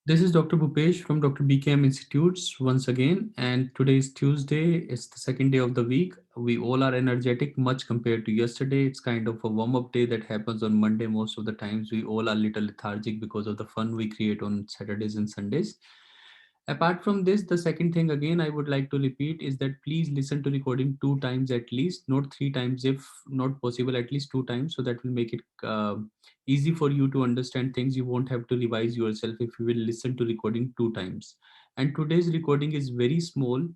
This is Dr. Bhupesh from Dr. BKM Institutes once again, and today is Tuesday. It's the second day of the week. We all are energetic, much compared to yesterday. It's kind of a warm up day that happens on Monday. Most of the times, we all are little lethargic because of the fun we create on Saturdays and Sundays. Apart from this, the second thing again I would like to repeat is that please listen to recording two times at least, not three times if not possible, at least two times, so that will make it easy for you to understand things. You won't have to revise yourself if you will listen to recording two times. And today's recording is very small,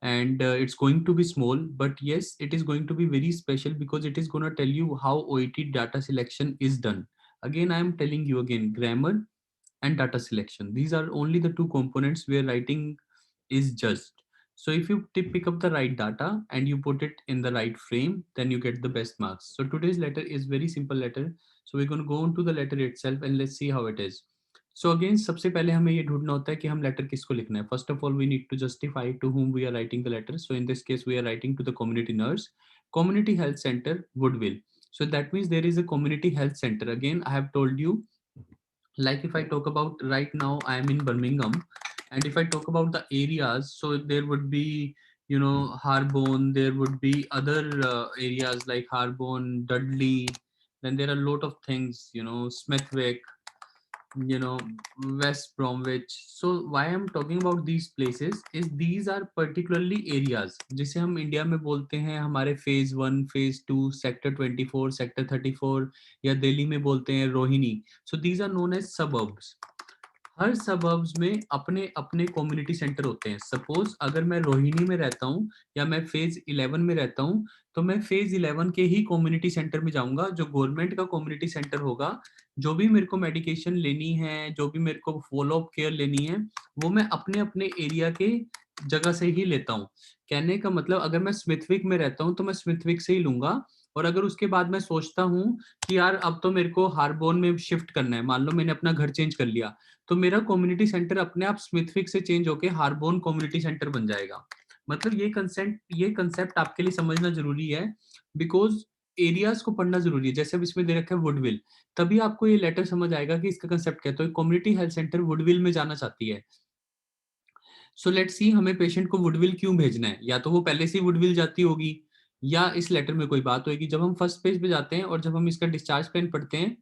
and it's going to be small, but yes, it is going to be very special because it is going to tell you how OET data selection is done. Again, I am telling you again, grammar and data selection, these are only the two components where writing is judged. So if you pick up the right data and you put it in the right frame, then you get the best marks. So today's letter is very simple letter. So we're going to go on to the letter itself and let's see how it is. So again, सबसे पहले हमें ये ढूंढना होता है कि हम letter किसको लिखना है. First of all, we need to justify to whom we are writing the letter. So in this case, we are writing to the community nurse, community health center, Woodville. So that means there is a community health center. Again, I have told you, like if I talk about right now, I am in Birmingham, and if I talk about the areas, so there would be, Harborne, there would be other areas like Harborne, Dudley, then there are a lot of things, Smithwick, you know West Bromwich. So why I'm talking about these places is these are particularly areas जिसे हम India में बोलते हैं हमारे phase 1, phase 2, sector 24, sector 34, या दिल्ली में बोलते हैं Rohini. So these are known as suburbs. हर सबर्ब्स में अपने अपने कम्युनिटी सेंटर होते हैं. सपोज अगर मैं रोहिणी में रहता हूँ या मैं फेज 11 में रहता हूँ, तो मैं फेज 11 के ही कम्युनिटी सेंटर में जाऊंगा, जो गवर्नमेंट का कम्युनिटी सेंटर होगा. जो भी मेरे को मेडिकेशन लेनी है, जो भी मेरे को फॉलो अप केयर लेनी है, वो मैं अपने अपने एरिया के जगह से ही लेता हूँ. कहने का मतलब, अगर मैं स्मिथविक में रहता हूँ तो मैं स्मिथविक से ही लूंगा. और अगर उसके बाद मैं सोचता हूँ कि यार अब तो मेरे को हार्बोन में शिफ्ट करना है, मान लो मैंने अपना घर चेंज कर लिया, तो मेरा कम्युनिटी सेंटर अपने आप स्मिथविक से चेंज होके हार्बोन कम्युनिटी सेंटर बन जाएगा. मतलब ये कंसेप्ट आपके लिए समझना जरूरी है, बिकॉज एरियाज को पढ़ना जरूरी है. जैसे अब इसमें दे रखा है वुडविल, तभी आपको ये लेटर समझ आएगा कि इसका कंसेप्ट क्या है. तो कम्युनिटी हेल्थ सेंटर वुडविल में जाना चाहती है. सो लेट्स सी, हमें पेशेंट को वुडविल क्यों भेजना है. या तो वो पहले से ही वुडविल जाती होगी, या इस लेटर में कोई बात होगी. जब हम फर्स्ट पेज पे जाते हैं और जब हम इसका डिस्चार्ज प्लान पढ़ते हैं,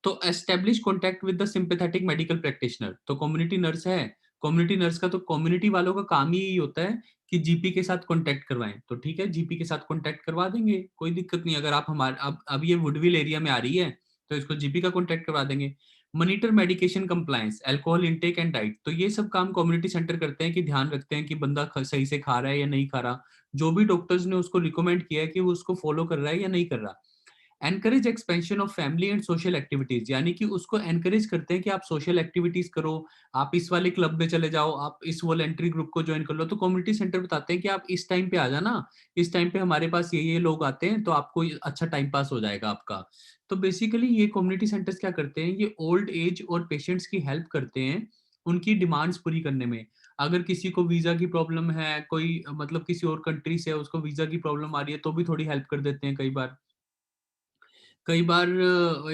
तो establish contact with the sympathetic medical practitioner. तो कम्युनिटी नर्स है, कम्युनिटी नर्स का तो कम्युनिटी वालों का काम ही यही होता है कि जीपी के साथ कॉन्टैक्ट करवाएं. तो ठीक है, जीपी के साथ कॉन्टैक्ट करवा देंगे, कोई दिक्कत नहीं. अगर आप हमारे अब ये वुडविल एरिया में आ रही है, तो इसको जीपी का कॉन्टैक्ट करवा देंगे. Monitor medication compliance, alcohol intake and diet, तो ये सब काम कम्युनिटी सेंटर करते हैं कि ध्यान रखते हैं कि बंदा सही से खा रहा है या नहीं खा रहा, जो भी डॉक्टर्स ने उसको रिकमेंड किया है कि वो उसको फॉलो कर रहा है या नहीं कर रहा. Encourage expansion of family and social activities, यानी कि उसको एनकरेज करते हैं कि आप सोशल एक्टिविटीज करो, आप इस वाले क्लब में चले जाओ, आप इस वॉलेंट्री ग्रुप को ज्वाइन कर लो. तो कम्युनिटी सेंटर बताते हैं कि आप इस टाइम पे आ जाना, इस टाइम पे हमारे पास ये लोग आते हैं, तो आपको अच्छा टाइम पास हो जाएगा आपका. तो बेसिकली ये कम्युनिटी सेंटर्स क्या करते हैं, ये ओल्ड एज और पेशेंट्स की हेल्प करते हैं उनकी डिमांड्स पूरी करने में. अगर किसी को वीजा की प्रॉब्लम है, कोई मतलब किसी और कंट्री से है, उसको वीजा की प्रॉब्लम आ रही है, तो भी थोड़ी हेल्प कर देते हैं. कई बार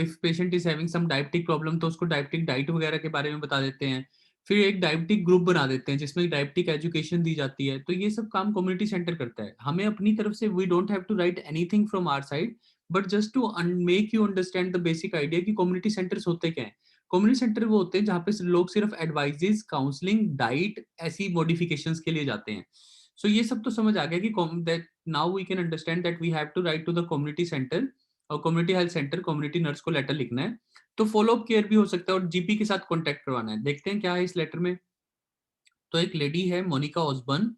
if patient is having some diabetic problem, तो उसको डायबिटिक डाइट वगैरह के बारे में बता देते हैं. फिर एक डायबिटिक ग्रुप बना देते हैं जिसमें डायबिटिक एजुकेशन दी जाती है. तो ये सब काम कम्युनिटी सेंटर करता है. हमें अपनी तरफ से we don't have to write anything from our side, but just to make you understand the basic idea कि कम्युनिटी सेंटर्स होते क्या हैं. कम्युनिटी सेंटर वो होते हैं जहाँ पे लोग सिर्फ एडवाइजेस, काउंसलिंग, डाइट, ऐसी मॉडिफिकेशंस के लिए जाते हैं. सो ये सब तो समझ आ गया कि that now we can understand that we have to write to the community centre, और community health centre, community nurse को लेटर लिखना है. तो फॉलो अप केयर भी हो सकता है और जीपी के साथ कॉन्टेक्ट करवाना है. देखते हैं क्या है इस लेटर में. तो एक लेडी है मोनिका ऑसबर्न,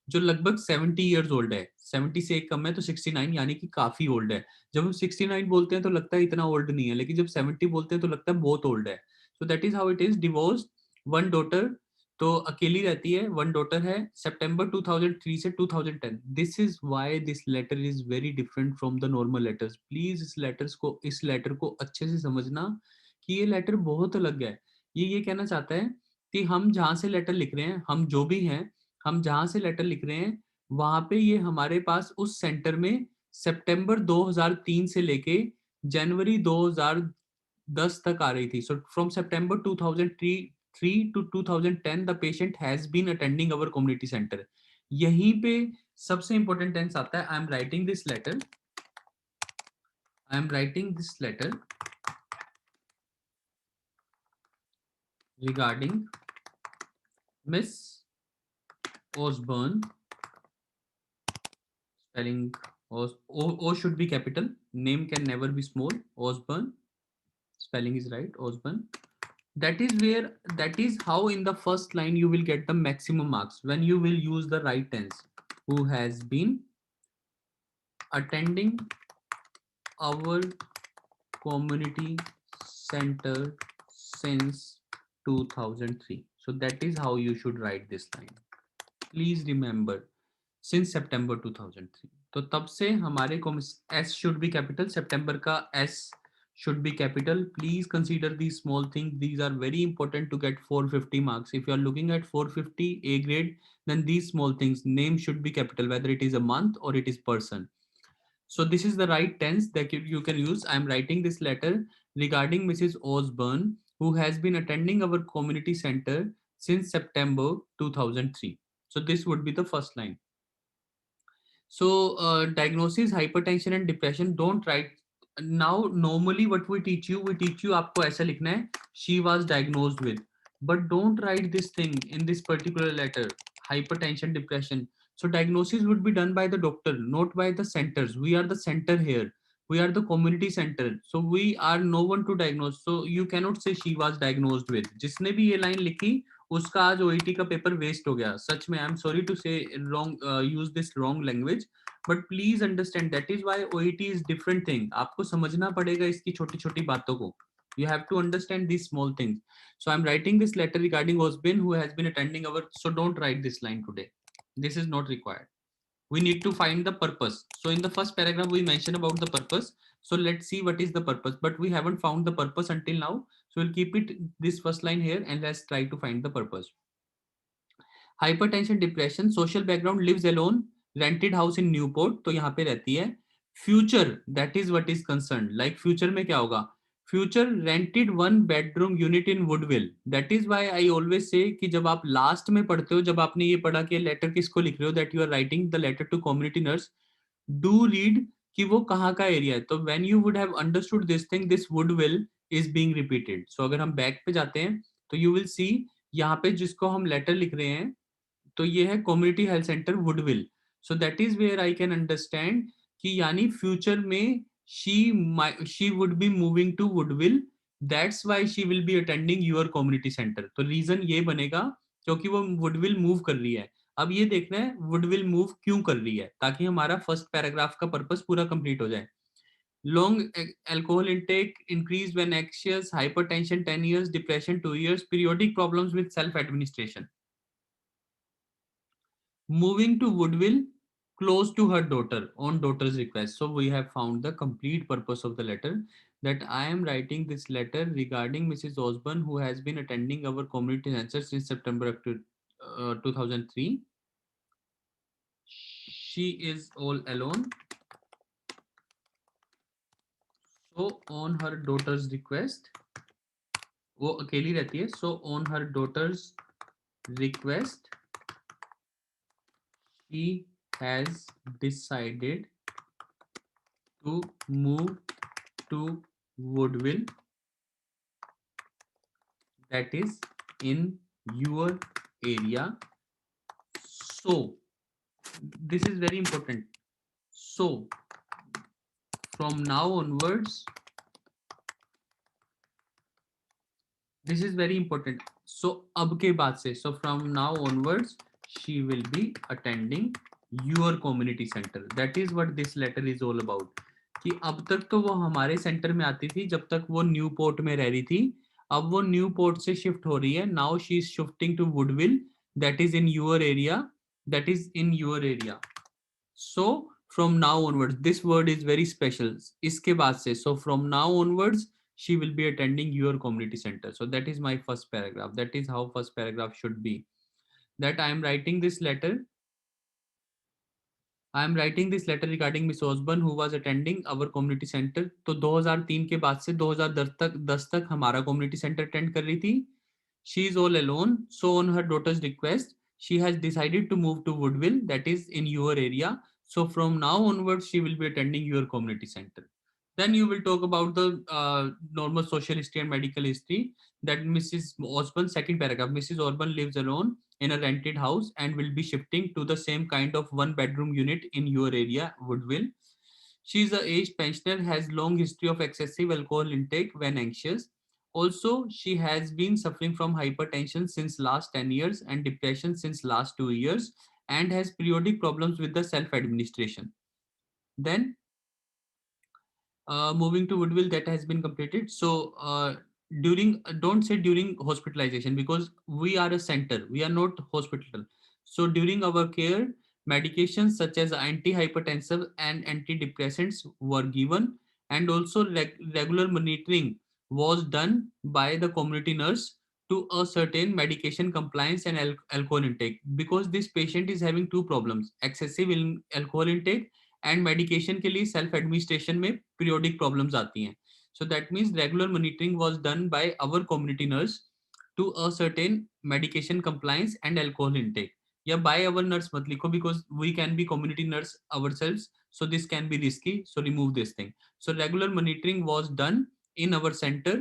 जो लगभग 70 ईयर्स ओल्ड है. 70 से एक कम है तो 69, यानी कि काफी ओल्ड है. जब हम 69 बोलते हैं तो लगता है इतना ओल्ड नहीं है, लेकिन जब 70 बोलते हैं तो लगता है बहुत ओल्ड है. So that is how it is. Divorce, one daughter, तो अकेली रहती है, वन डॉटर है. सितंबर 2003 से 2010. This is why this letter is very different from the normal letters. Please इस लेटर को अच्छे से समझना कि ये लेटर बहुत अलग है. ये कहना चाहता है कि हम जहाँ से लेटर लिख रहे हैं, हम जो भी हैं, हम जहाँ से लेटर लिख रहे हैं, वहां पे ये हमारे पास उस सेंटर में सितंबर 2003 से लेके जनवरी 2010 तक आ रही थी. So from September 2003 2003 to 2010 the patient has been attending our community center. यहीं पे सबसे important टेंस आता है, I am writing this letter regarding Miss Osborne. Spelling O should be capital, name can never be small. Osborne, spelling is right, Osborne. That is how in the first line you will get the maximum marks when you will use the right tense. Who has been attending our community center since 2003. So that is how you should write this line. Please remember, since September 2003. तो तब से हमारे को S should be capital, September का S should be capital. Please consider these small things. These are very important to get 450 marks. If you are looking at 450 A grade, then these small things, name should be capital, whether it is a month or it is person. So this is the right tense that you can use. I am writing this letter regarding Mrs. Osborne, who has been attending our community center since September 2003. So this would be the first line. So diagnosis, hypertension and depression, don't write. Now normally what we teach you आपको ऐसा लिखना है, she was diagnosed with, but don't write this thing in this particular letter, hypertension, depression. So diagnosis would be done by the doctor, not by the centers. We are the center here, we are the community center, so we are no one to diagnose. So you cannot say she was diagnosed with. जिसने भी ये line लिखी उसका आज OET का paper waste हो गया, सच में. आई एम सॉरी टू से wrong, use this wrong language, but please understand that is why OET is different thing. आपको समझना पड़ेगा इसकी छोटी छोटी बातों को. You have to understand these small things. So I'm writing this letter regarding Osbin, who has been attending our. So don't write this line today. This is not required. We need to find the purpose. So in the first paragraph we mentioned about the purpose. So let's see what is the purpose, but we haven't found the purpose until now. So we'll keep it this first line here and let's try to find the purpose. Hypertension, depression, social background, lives alone, rented house in Newport. तो यहाँ पे रहती है. Future, that is what is concerned. Like future में क्या होगा? Future rented one bedroom unit in Woodville. That is why I always say कि जब आप last में पढ़ते हो, जब आपने ये पढ़ा कि letter किसको लिख रहे हो, that you are writing the letter to community nurse, do read कि वो कहाँ का एरिया है. तो when you would have understood this thing, this Woodville is being repeated. So अगर हम back पे जाते हैं तो you will see यहाँ पे जिसको हम letter लिख रहे हैं तो ये है community health centre Woodville. So that is where I can understand कि यानी फ्यूचर में she would be moving to Woodville, that's why she will be attending your community centre. तो रीजन ये बनेगा क्योंकि वो वुडविल मूव कर रही है. अब ये देखना है वुडविल मूव क्यों कर रही है, ताकि हमारा फर्स्ट पैराग्राफ का पर्पस पूरा कंप्लीट हो जाए. Long alcohol intake, increased when anxious, hypertension 10 years, depression 2 years, periodic problems with self administration. Moving to Woodville, close to her daughter, on daughter's request. So we have found the complete purpose of the letter, that I am writing this letter regarding Mrs. Osborne, who has been attending our community center since September 2003. She is all alone. So on her daughter's request, वो अकेली रहती है. So on her daughter's request, she has decided to move to Woodville, that is in your area. So this is very important. So from now onwards, this is very important. So अब के बाद से, so from now onwards she will be attending your community center. That is what this letter is all about. कि अब तक तो वो हमारे सेंटर में आती थी जब तक वो न्यू पोर्ट में रह रही थी. अब वो न्यू पोर्ट से शिफ्ट हो रही है. Now she is shifting to Woodville, that is in your area, that is in your area. So from now onwards, this word is very special. इसके बाद से, so from now onwards she will be attending your community center. So that is my first paragraph. That is how first paragraph should be. That I am writing this letter. I am writing this letter regarding Miss Osborne, who was attending our community center. तो 2003 के बाद से 2010 तक हमारा community center attend कर रही थी. She is all alone. So on her daughter's request, she has decided to move to Woodville, that is in your area. So from now onwards, she will be attending your community center. Then you will talk about the normal social history and medical history. That Mrs. Osborne, second paragraph, Mrs. Osborne lives alone in a rented house and will be shifting to the same kind of one bedroom unit in your area, Woodville. She is a aged pensioner, has long history of excessive alcohol intake when anxious. Also, she has been suffering from hypertension since last 10 years and depression since last 2 years and has periodic problems with the self administration. Then moving to Woodville, that has been completed. So during don't say during hospitalization, because we are a center, we are not hospital. So during our care, medications such as antihypertensive and antidepressants were given, and also regular monitoring was done by the community nurse to ascertain medication compliance and alcohol intake, because this patient is having two problems: excessive alcohol intake and medication के लिए self administration में periodic problems आती हैं. So that means regular monitoring was done by our community nurse to ascertain medication compliance and alcohol intake. या by our nurse मत लिखो, because we can be community nurse ourselves, so this can be risky, so remove this thing. So regular monitoring was done in our center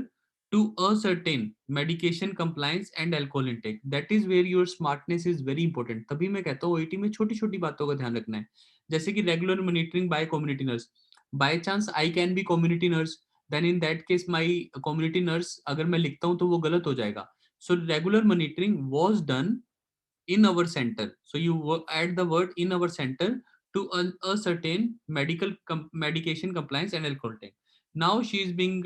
to ascertain medication compliance and alcohol intake. That is where your smartness is very important. तभी मैं कहता हूँ OET में छोटी छोटी बातों का ध्यान रखना है. जैसे कि regular monitoring by community nurse. By chance I can be community nurse, then in that case my community nurse अगर मैं लिखता हूं तो वो गलत हो जाएगा. So regular monitoring was done in our center. So you add the word in our center to ascertain medication compliance and alcohol take. Now she is being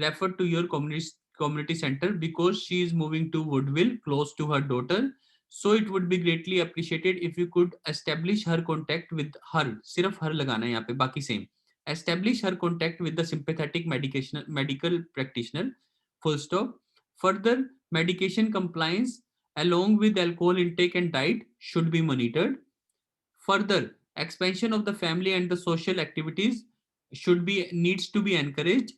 referred to your community center because she is moving to Woodville close to her daughter. So it would be greatly appreciated if you could establish her contact with her. सिर्फ her लगाना है यहाँ पे, बाकी same. Establish her contact with the sympathetic medical practitioner. Full stop. Further, medication compliance along with alcohol intake and diet should be monitored. Further, expansion of the family and the social activities should be needs to be encouraged,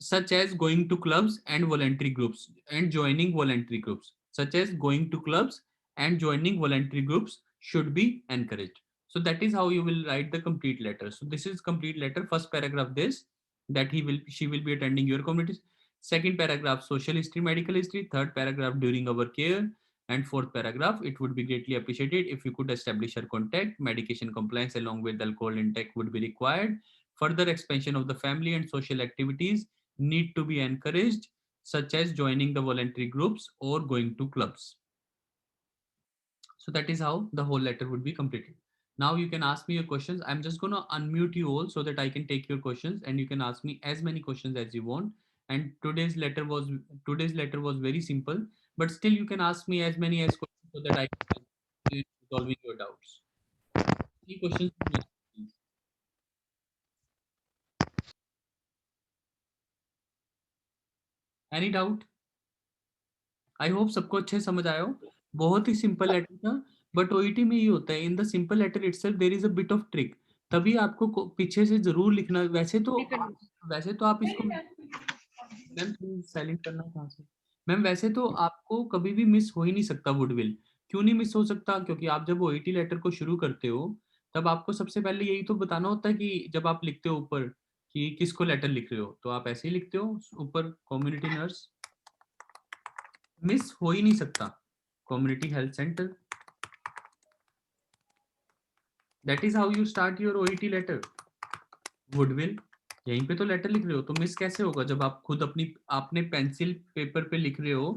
such as going to clubs and voluntary groups and joining voluntary groups, such as going to clubs and joining voluntary groups should be encouraged. So that is how you will write the complete letter. So this is complete letter. First paragraph this, that she will be attending your communities. Second paragraph social history, medical history. Third paragraph during our care. And fourth paragraph, it would be greatly appreciated if you could establish her contact. Medication compliance along with alcohol intake would be required. Further expansion of the family and social activities need to be encouraged, such as joining the voluntary groups or going to clubs. So that is how the whole letter would be completed. Now you can ask me your questions. I'm just going to unmute you all so that I can take your questions and you can ask me as many questions as you want. And today's letter was very simple, but still you can ask me as many as questions so that I can help you in resolving your doubts. Any questions? Any doubt? I hope सबको अच्छे समझ आया हो. बहुत ही simple letter था, but OET में ये होता है, in the simple letter itself there is a bit of trick. तभी आपको पीछे से जरूर लिखना. वैसे तो आप इसको मैम साइलेंट करना कहाँ से. मैम वैसे तो आपको कभी भी मिस हो ही नहीं सकता वुडविल. क्यों नहीं मिस हो सकता? क्योंकि आप जब ओईटी लेटर को शुरू करते हो तब आपको सबसे पहले यही तो बताना होता है कि जब आप लिखते हो ऊपर कि किसको लेटर लिख रहे हो, तो आप ऐसे ही लिखते हो ऊपर कम्युनिटी नर्स. मिस हो ही नहीं सकता. Community health centre. That is how you start your OET letter. Woodville, यहीं पे तो लेटर लिख रहे हो, तो मिस कैसे होगा जब आप खुद आपने पेंसिल पेपर पे लिख रहे हो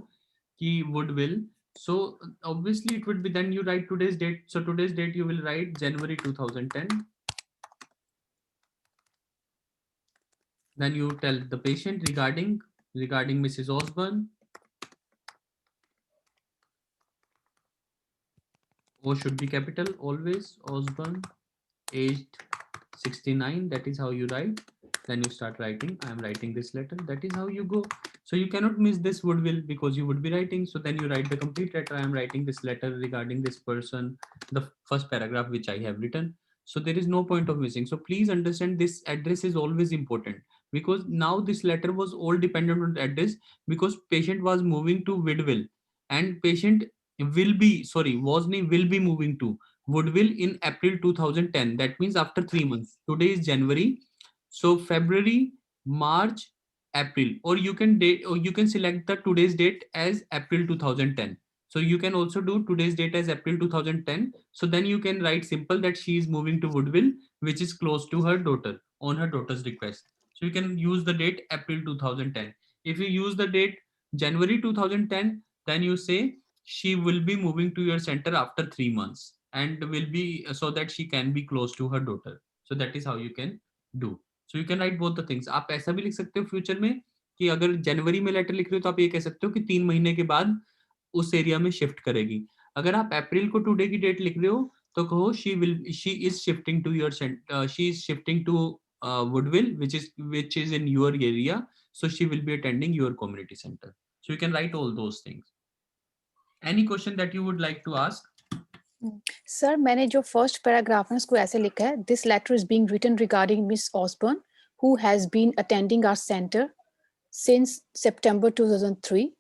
कि वुडविल. So obviously it would be, then you write today's date. So today's date you will write January 2010. Then you tell the patient regarding Mrs. Osborne. O should be capital always. Osborne, aged 69. That is how you write. Then you start writing. I am writing this letter. That is how you go. So you cannot miss this would will because you would be writing. So then you write the complete letter. I am writing this letter regarding this person, the first paragraph which I have written. So there is no point of missing. So please understand, this address is always important. because now this letter was all dependent on address, because patient was moving to Woodville, and patient will be, sorry, was named will be moving to Woodville in April 2010. That means after 3 months. Today is January, so February, March, April, or you can date, or you can select the today's date as April 2010. So you can also do today's date as April 2010. So then you can write simple that she is moving to Woodville, which is close to her daughter, on her daughter's request. So you can use the date April 2010. If you use the date January 2010, then you say she will be moving to your center after 3 months and will be, so that she can be close to her daughter. So that is how you can do. So you can write both the things. आप ऐसा भी लिख सकते हो future में कि अगर जनवरी में लेटर लिख रहे हो तो आप ये कह सकते हो कि 3 महीने के बाद उस एरिया में शिफ्ट करेगी। अगर आप अप्रैल को टुडे की डेट लिख रहे हो तो कहो she is shifting to your she is shifting to Woodville, which is in your area, so she will be attending your community center. So you can write all those things. Any question that you would like to ask? Sir मैंने जो first paragraph है उसको ऐसे लिखा है, this letter is being written regarding Miss Osborne who has been attending our centre since September 2003.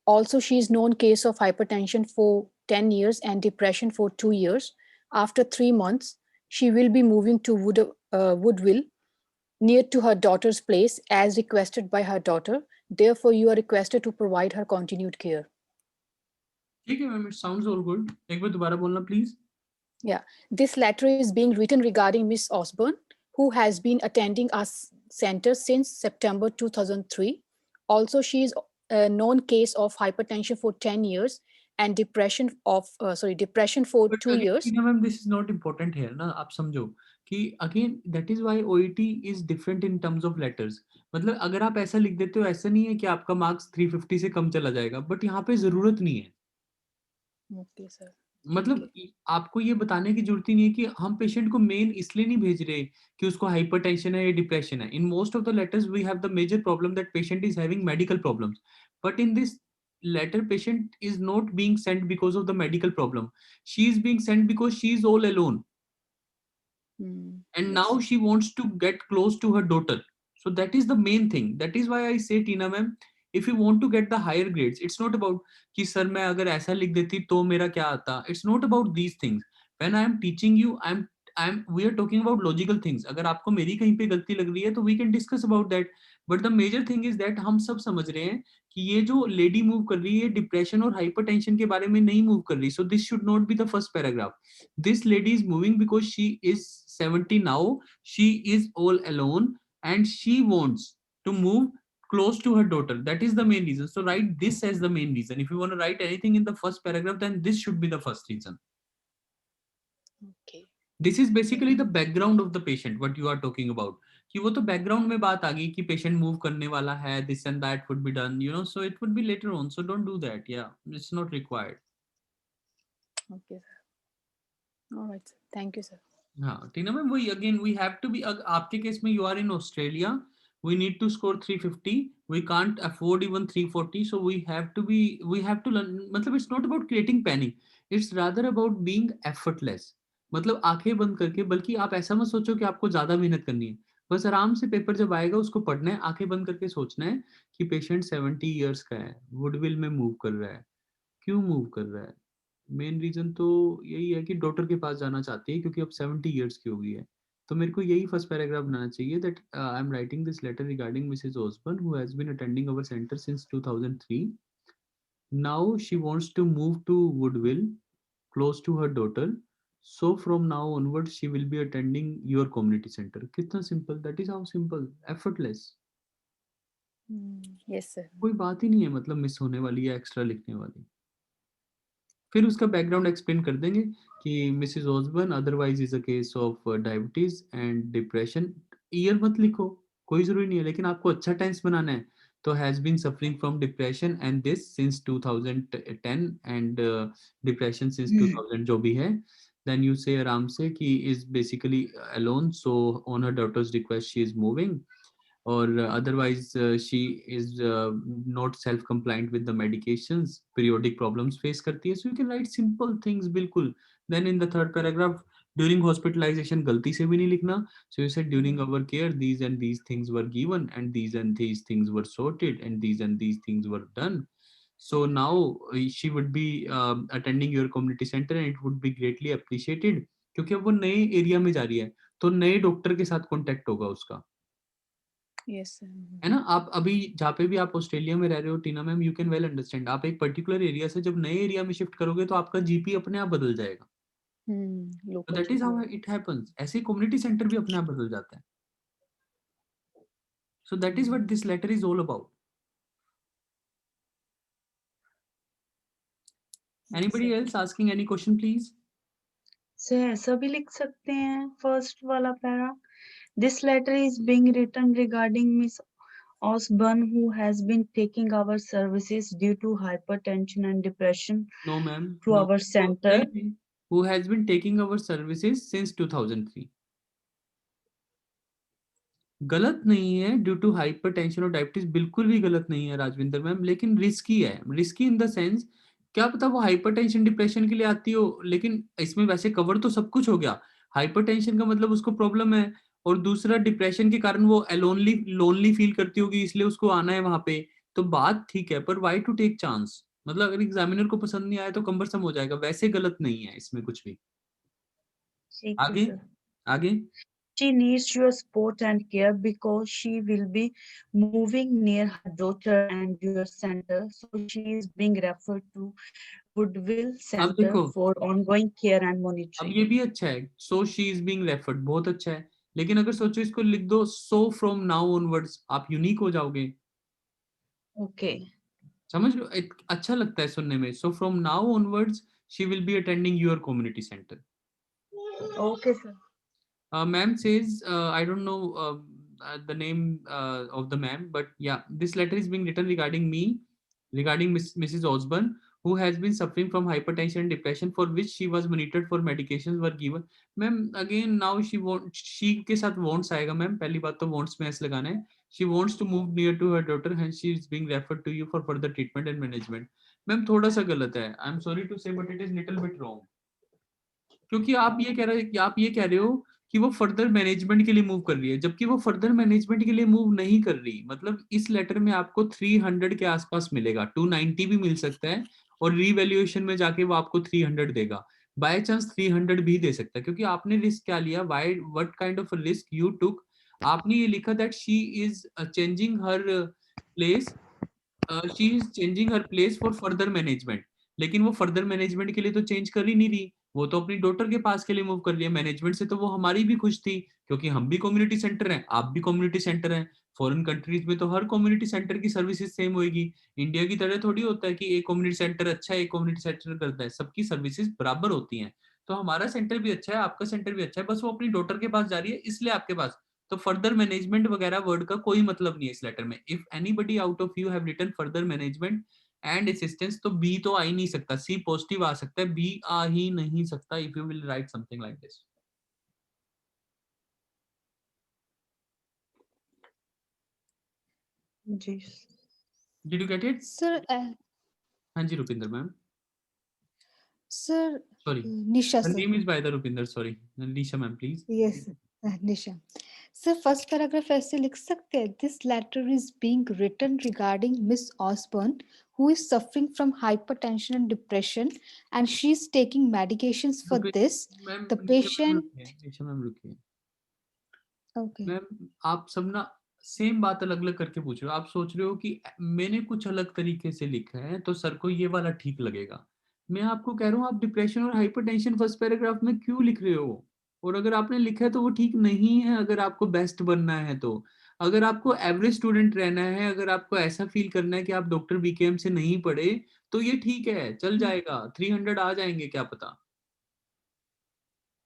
Also, she is known case of hypertension for 10 years and depression for 2 years. After 3 months, she will be moving to Woodville, near to her daughter's place, as requested by her daughter. Therefore, you are requested to provide her continued care. ठीक है ma'am, it sounds all good. एक बार दोबारा बोलना please. Yeah, this letter is being written regarding Miss Osborne, who has been attending our center since September 2003. Also, she is a known case of hypertension for 10 years and depression for But 2 again, years. Tina ma'am, this is not important here ना, आप समझो कि again that is why OET is different in terms of letters. मतलब अगर आप ऐसा लिख देते हो, ऐसा नहीं है कि आपका मार्क्स 350 से कम चला जाएगा, बट यहाँ पे जरूरत नहीं है. Okay, sir. मतलब आपको ये बताने की जरूरत ही नहीं है कि हम पेशेंट को मेन इसलिए नहीं भेज रहे कि उसको हाइपरटेंशन है या डिप्रेशन है. In most of the letters we have the major problem that patient is having medical problems, but in this letter patient is not being sent because of the medical problem. She is being sent because she is all alone, and Yes. now she wants to get close to her daughter. So that is the main thing. That is why I say, Tina ma'am, if you want to get the higher grades, it's not about कि sir मैं अगर ऐसा लिख देती तो मेरा क्या आता. It's not about these things. When I am teaching you, we are talking about logical things. अगर आपको मेरी कहीं पे गलती लग रही है तो we can discuss about that. But the major thing is that हम सब समझ रहे हैं कि ये जो लेडी मूव कर रही है डिप्रेशन और हाइपरटेंशन के बारे में नहीं मूव कर रही. So this should not be the first paragraph. This lady is moving because she is 70 now. She is all alone and she wants to move close to her daughter. That is the main reason. So write this as the main reason. If you want to write anything in the first paragraph, then this should be the first reason. Okay. This is basically the background of the patient, what you are talking about. कि वो तो background में बात आ गई कि patient move करने वाला है, this and that would be done, so it would be later on. So don't do that. Yeah, it's not required. Okay, sir. All right, sir. Thank you, sir. हाँ Tina ma'am, वही again we have to be, आपके case में you are in Australia, we need to score 350, we can't afford even 340, so we have to learn. मतलब it's not about creating panic, it's rather about being effortless. मतलब आंखें बंद करके, बल्कि आप ऐसा मत सोचो कि आपको ज्यादा मेहनत करनी है. बस आराम से पेपर जब आएगा उसको पढ़ना है, आंखें बंद करके सोचना है कि पेशेंट 70 ईयर्स का है, वुडविल में मूव कर रहा है. क्यों मूव कर रहा है? मेन रीजन तो यही है कि डॉक्टर के पास जाना चाहती है क्योंकि अब 70 ईयर्स की हो गई है. तो मेरे को यही फर्स्ट पैराग्राफ बनाना चाहिए that I am writing this letter regarding Mrs Osborne who has been attending our centre since 2003. Now she wants to move to Woodville close to her daughter. So from now onward she will be attending your community centre. कितना सिंपल, that is how simple, effortless. Yes, sir. कोई बात ही नहीं है मतलब miss होने वाली या एक्स्ट्रा लिखने वाली. फिर उसका बैकग्राउंड एक्सप्लेन कर देंगे कि Mrs Osborne otherwise is a case of diabetes and depression. Year मत लिखो, कोई जरूरी नहीं है, लेकिन आपको अच्छा टेंस बनाना है. तो has been suffering from depression and this since 2010 and depression since 2000 जो भी है. देन यू से आराम से कि is basically alone, so on her daughter's request she is moving, or otherwise she is not self compliant with the medications, periodic problems face करती है. So you can write simple things बिल्कुल. Then in the third paragraph During hospitalization गलती से भी नहीं लिखना. So you said during our care these and these things were given and these things were sorted and these things were done. So now she would be attending your community center and it would be greatly appreciated क्योंकि अब वो नए area में जा रही है तो नए डॉक्टर के साथ कांटेक्ट होगा उसका. Yes, sir. है ना. आप अभी जहाँ पे भी आप ऑस्ट्रेलिया में रह रहे हो Tina ma'am, you can well understand, आप एक पर्टिकुलर एरिया से जब नए एरिया में शिफ्ट करोगे तो आपका जीपी अपने आप बदल जाएगा. तो Local that is how GP. It happens. ऐसे कम्युनिटी सेंटर भी अपने आप बदल जाता है. So that is what this letter is all about. Anybody else asking any question please. से ऐसा भी लिख सकते हैं फर्स्ट वाला para. This letter is being written regarding Miss Osborne, who has been taking our services due to hypertension and depression no ma'am. to no. our center. Who has been taking our services since 2003. गलत नहीं है. Due to hypertension और diabetes बिल्कुल भी गलत नहीं है Rajvinder ma'am, लेकिन रिस्की है. रिस्की इन द सेंस, क्या पता वो हाइपरटेंशन डिप्रेशन के लिए आती हो, लेकिन इसमें वैसे कवर तो सब कुछ हो गया. हाइपरटेंशन का मतलब उसको प्रॉब्लम है, और दूसरा डिप्रेशन के कारण वो लोनली लोनली फील करती होगी, इसलिए उसको आना है वहां पे. तो बात ठीक है, पर वाई टू टेक चांस. मतलब अगर एग्जामिनर को पसंद नहीं आया तो कम्बरसम हो जाएगा. वैसे गलत नहीं है इसमें कुछ भी. ठीक है आगे. सर. आगे. She needs your support and care because she will be moving near her daughter and your center. So she is being referred to Woodville अब Center देखो, for ongoing care and अब monitoring. ये भी अच्छा है. So she is being referred, बहुत अच्छा है. लेकिन अगर सोचो इसको लिख दो सो फ्रॉम नाउ ऑनवर्ड्स, आप यूनिक हो जाओगे. Okay. समझ लो, अच्छा लगता है सुनने में. सो from now onwards she will be attending your community centre. Okay, sir. Ma'am says, I don't know the name of the ma'am, but yeah, this letter is being written regarding me, regarding Mrs. Osborne, who has been suffering from hypertension and depression, for which she was monitored for medications were given. Ma'am, again now she के साथ wants आएगा ma'am. पहली बात तो wants में s लगाना है. She wants to move near to her daughter and she is being referred to you for further treatment and management. Ma'am थोड़ा सा गलत है. I'm sorry to say, but it is little bit wrong. क्योंकि आप ये कह रहे हो कि वो फर्दर मैनेजमेंट के लिए मूव कर रही है, जबकि वो फर्दर मैनेजमेंट के लिए मूव नहीं कर रही. मतलब इस लेटर में आपको 300 के आसपास मिलेगा, 290 भी मिल सकता है, और रीवैल्यूएशन में जाके वो आपको 300 देगा. बाय चांस 300 भी दे सकता है, क्योंकि आपने रिस्क क्या लिया, why what kind of risk you took. आपने ये लिखा that she is changing her place, she is changing her place for further management. लेकिन वो फर्दर मैनेजमेंट के लिए तो चेंज कर ही नहीं रही, वो तो अपनी डॉटर के पास के लिए मूव कर रही है. मैनेजमेंट से तो वो हमारी भी खुश थी, क्योंकि हम भी कम्युनिटी सेंटर हैं, आप भी कम्युनिटी सेंटर हैं. फॉरेन कंट्रीज में तो हर कम्युनिटी सेंटर की सर्विसेज सेम होगी. इंडिया की तरह थोड़ी होता है कि एक कम्युनिटी सेंटर अच्छा है, एक कम्युनिटी सेंटर करता है. सबकी सर्विसेज बराबर होती हैं. तो हमारा सेंटर भी अच्छा है, आपका सेंटर भी अच्छा है, बस वो अपनी डॉटर के पास जा रही है इसलिए आपके पास. तो फर्दर मैनेजमेंट वगैरह वर्ड का कोई मतलब नहीं है इस लेटर में. If anybody out of you have written further management and assistance, तो बी तो आ ही नहीं सकता. सी पॉजिटिव आ सकता है, बी आ ही नहीं सकता if you will write something like this. जी. Did you get it? Sir, हाँ जी Rupinder ma'am. sir, sorry, Nisha, her sir. name is Vaida Rupinder, sorry. Nisha ma'am please. Yes, Nisha. Sir, first paragraph ऐसे लिख सकते हैं. This letter is being written regarding Miss Osborne, who is suffering from hypertension and depression, and she's taking medications for रुकिए this. Ma'am, The Nisha ma'am patient. रुकिए, निशा ma'am रुकिए. Okay. Ma'am आप सब ना सेम बात अलग अलग करके पूछ रहे हो. आप सोच रहे हो कि मैंने कुछ अलग तरीके से लिखा है तो सर को ये वाला ठीक लगेगा. मैं आपको कह रहा हूँ आप डिप्रेशन और हाइपरटेंशन फर्स्ट पैराग्राफ में क्यों लिख रहे हो. और अगर आपने लिखा है तो वो ठीक नहीं है. अगर आपको बेस्ट बनना है तो, अगर आपको एवरेज स्टूडेंट रहना है, अगर आपको ऐसा फील करना है कि आप डॉक्टर बीकेएम से नहीं पढ़े, तो ये ठीक है, चल जाएगा. 300 आ जाएंगे क्या पता.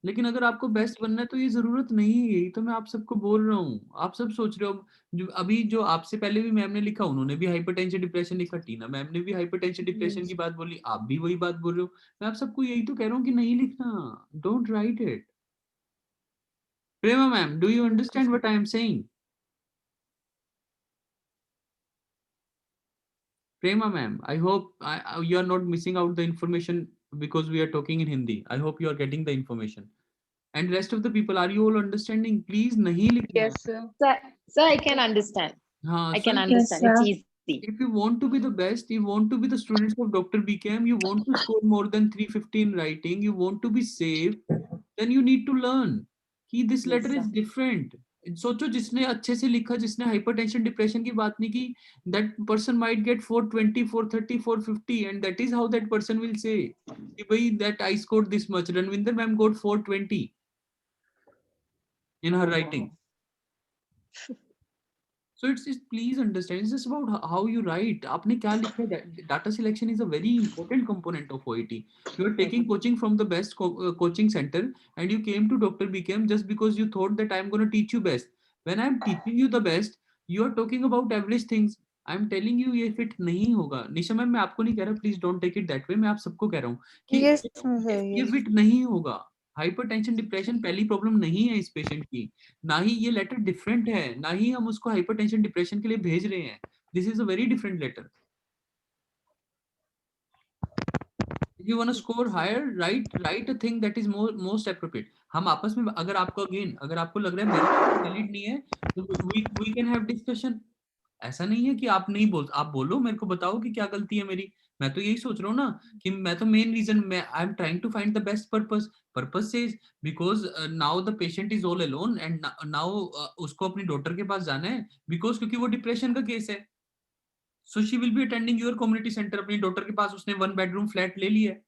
लेकिन अगर आपको बेस्ट बनना है तो ये ज़रूरत नहीं है. यही तो मैं आप सबको बोल रहा हूँ. आप सब सोच रहे हो, जो अभी जो आपसे पहले भी मैम ने लिखा, उन्होंने भी हाइपरटेंशन डिप्रेशन लिखा, टीना मैम ने भी हाइपरटेंशन डिप्रेशन की Yes. बात बोली, आप भी वही बात बोल रहे हो. मैं आप सबको यही तो कह रहा हूँ कि नहीं लिखना. Don't write it. Prema ma'am, do you Okay, understand sir. What I am saying? Prema ma'am, I hope you are not missing out the information because we are talking in Hindi. I hope you are getting the information. And rest of the people, are you all understanding? Please नहीं लिखना है. Yes, sir. Sir, I can understand. हाँ, I so can if- understand. It's easy. if you want to be the best, you want to be the students of Dr. BKM, you want to score more than 350 in writing, you want to be safe, then you need to learn कि this Yes, letter sir. is different. सोचो जिसने अच्छे से लिखा, जिसने hypertension depression की बात नहीं की, that person might get 420, 430, 450, and that is how that person will say कि भाई that I scored this much. Ranvinder ma'am got 420 in her writing. So it's please understand, it's just about how you write. आपने क्या लिखा है? Data selection is a very important component of OET. You are taking coaching from the best coaching center, and you came to Dr. BKM just because you thought that I'm going to teach you best. When I'm teaching you the best, you are talking about average things. I'm telling you ये fit नहीं होगा. निशा ma'am, मैं आपको नहीं कह रहा, please don't take it that way. मैं आप सबको कह रहा हूँ कि Yes, sir, ये yes. fit नहीं होगा. हाइपरटेंशन डिप्रेशन पहली प्रॉब्लम नहीं है इस पेशेंट की, ना ही ये लेटर डिफरेंट है, ना ही हम उसको हाइपरटेंशन डिप्रेशन के लिए भेज रहे हैं. This is a very different letter. If you want to score higher, write a thing that is most appropriate. हम आपस में अगर आपको अगर आपको लग रहा है मेरा वैलिड नहीं है, तो we can have discussion. ऐसा नहीं है कि आप नहीं आप बोलो, मेरे को बताओ कि क्या गलती है मेरी. मैं तो यही सोच रहा हूँ ना कि मैं तो मेन रीजन, मैं I am trying to find the best purpose से, because now the patient is all alone and now उसको अपनी डॉक्टर के पास जाना है, बिकॉज क्योंकि वो डिप्रेशन का केस है. So she will be attending your community centre. अपनी डॉक्टर के पास उसने 1 बेडरूम फ्लैट ले लिया है.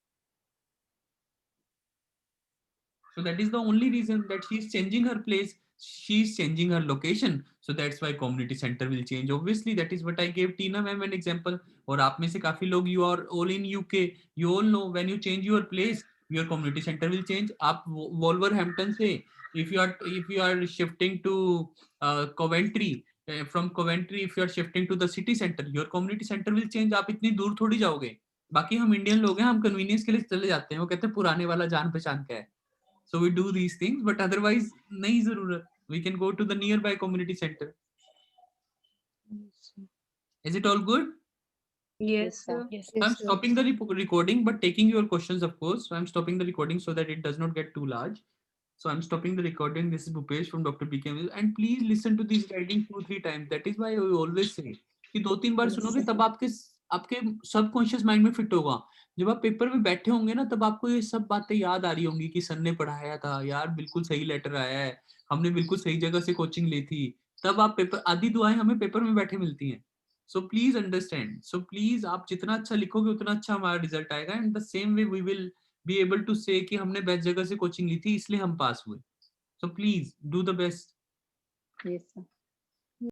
So that is the only reason that she is changing her place. She is changing her location. So that's why community center will change. Obviously, that is what I gave Tina ma'am an example. और आप में से काफी लोग, you are all in UK. You all know when you change your place, your community center will change. आप Wolverhampton से, if you are shifting to Coventry, from Coventry if you are shifting to the city center, your community center will change. आप इतनी दूर थोड़ी जाओगे. बाकी हम Indian लोग हैं, हम कन्वीनियंस के लिए चले जाते हैं. वो कहते हैं पुराने वाला जान पहचान का है. So we do these things, but otherwise nahi zarurat. We can go to the nearby community center. Is it all good? Yes, sir. Yes. I'm stopping the recording, but taking your questions, of course. So I'm stopping the recording so that it does not get too large. So I'm stopping the recording. This is Bhupesh from Dr. BKM, and please listen to these writings 2-3 times. That is why I always say कि 2-3 बार सुनोगे तब आपके subconscious mind में fit होगा. जब आप paper में बैठे होंगे ना, तब आपको ये सब बातें याद आ रही होंगी कि सर ने पढ़ाया था यार, बिल्कुल सही लेटर आया है, हमने बिल्कुल सही जगह से कोचिंग ली थी. तब आप पेपर, आधी दुआएं हमें पेपर में बैठे मिलती हैं. So please understand. So please आप जितना अच्छा लिखोगे उतना अच्छा हमारा रिजल्ट आएगा. And the same way we will be able to say कि हमने बेस्ट जगह से कोचिंग ली थी इसलिए हम पास हुए. So please do the best. Yes, sir.